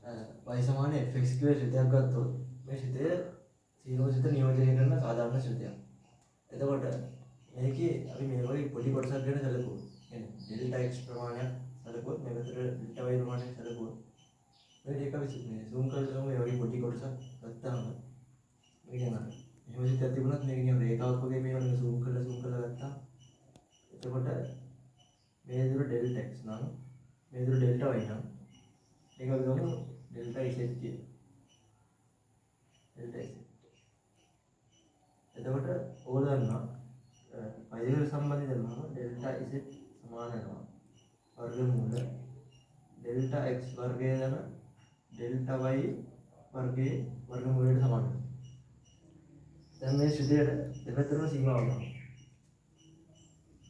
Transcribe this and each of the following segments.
y සමාන fx කියලා ශ්‍රිතයක් ගත්තොත් මේ ශ්‍රිතය සීරෝ ශ්‍රිත නියෝජනය කරන සාධාරණ ශ්‍රිතයක්. එතකොට මේකේ අපි මේ වගේ පොඩි කොටසක් ගැන සැලකුවොත් يعني ඩෙල්ටා x ප්‍රමාණයක් සැලකුවොත් මේ විතර ඩෙල්ටා y ප්‍රමාණයක් සැලකුවොත් මේක අපි මේ zoom කරලා මේ වගේ පොඩි කොටසක් ගත්තාම මේක යනවා. එහෙම ශ්‍රිතයක් තිබුණත් මේක නිකන් රේඛාවක් වගේ මේ වගේ zoom කරලා ගත්තා. එතකොට මේ දුර ඩෙල්ටා x නම් මේ දුර ඩෙල්ටා y නම් ඒක අපි ගමු ඩෙල්ටා z කියලා. Delta z. එතකොට ඕක දන්නවා පයිවල සම්බන්ධ දෙන්නාම ඩෙල්ටා z සමාන වෙනවා වර්ගමූල ඩෙල්ටා x වර්ගය දන ඩෙල්ටා y වර්ගයේ වර්ගමූලයට සමාන වෙනවා. දැන් මේ ශ්‍රිතයට දෙපැත්තටම සීමාව ගන්නවා.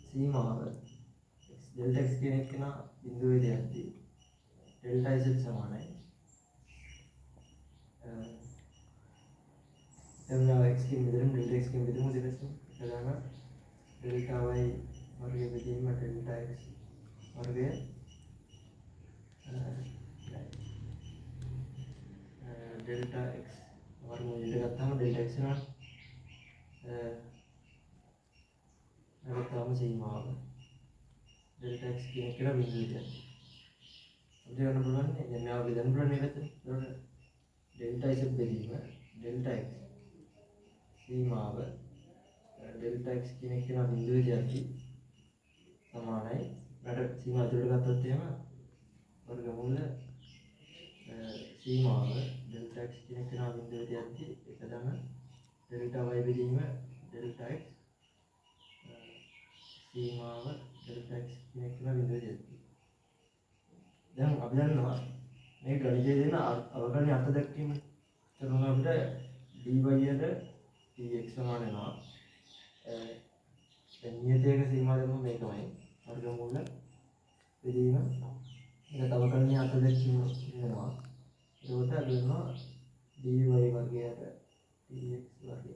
සීමාව ඩෙල්ටා x කියන එක නා බිඳුවේ දෙයක්දී ඩෙල්ටා z සමානයි. එතන x කියන විදිහට ඩෙල්ටා x කියන විදිහටම දෙපැත්තම එකලම ඩෙල්ටා y වර්ගය බෙදීම ඩෙල්ටා x වර්ගය ඩෙල්ටා x වර්ගමූලයට ගත්තාම ඩෙල්ටා x වෙනවා. නැවතම සීමාව ඩෙල්ටා x කියන එක බිඳුවට අපිට ගන්න පුළුවන් දැන් මේ අපි දැන් බලන්න මේකට. ඒකට ඩෙල්ටා z බෙදීම ඩෙල්ටා x සීමාව ඩෙල්ටා x කියන එක නා බිඳුවේදී සමානයි. ඊට සීමාව ඇතුළට ගත්තොත් එහෙම වර්ගමූල සීමාව ඩෙල්ටා x කියන එක නා බිඳුවේදී එකදම ඩෙල්ටා y බෙදීම ඩෙල්ටා x සීමාව ඩෙල්ටා x කියන එක නා බිඳුවේදී. දැන් අපි දන්නවා මේ ගණිතයේ දෙන අවකලන අර්ථ දැක්වීම. එතකොට අපිට dy යට dx සමාන වෙනවා. දැන් නියතයක සීමාව දෙමු මේ තමයි වර්ගමූල බෙදීම. ඒක අවකලන අර්ථ දැක්වීම වෙනවා. ඒකට අපි දන්නවා dy වර්ගයට dx වර්ගය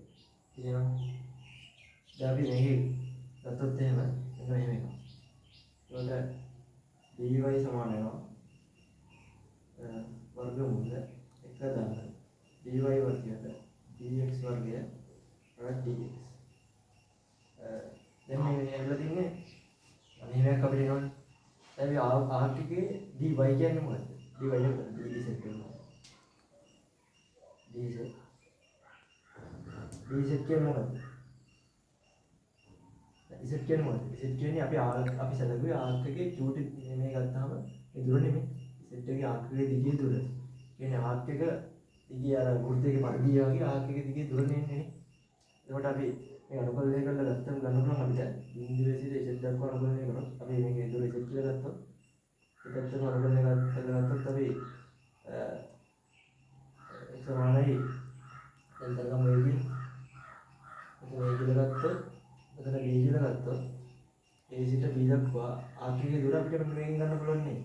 කියනවා. දැන් අපි මේක ගත්තොත් එහෙම මෙන්න මේක. ඒකට dy සමාන වෙනවා වර්ගමූල එක දාන dy වර්ගයට dx වර්ගය dx. දැන් මේ ඇවිල්ලා තින්නේ අනිවාර්යයෙන්ම අපිට එනවනේ. දැන් මේ r ටිකේ dy කියන්නේ මොකද්ද? dy එක dz කියනවා. dz කියන්නේ මොකද්ද? z කියන්නේ මොකද්ද? z කියන්නේ අපි අපි සැලකුවේ r එකේ චූටි මේ ගත්තාම මේ දුර නෙමෙයි. z එකේ r එකේ දිගේ දුර. කියන්නේ r එක දිගේ අර වෘත්තයේ පරිධිය වගේ r එකේ දිගේ දුර නෙන්නේ. ඒකට අපි මේ අනුකලනය කරලා ගත්තම ගන්න පුළුවන් අපිට බිඳුවේ සිට z දක්වා අනුකලනය කරොත් අපි මේකේ දුර z කියලා ගත්තොත් ඒකටම අනුකලනය කරලා ගත්තොත් අපි සමානයි දැන් තරගම වේගය මේ කියලා ගත්තොත් එතන b කියලා ගත්තොත් a සිට b දක්වා r එකේ දුර අපිට මේකෙන් ගන්න පුළුවන් නේ.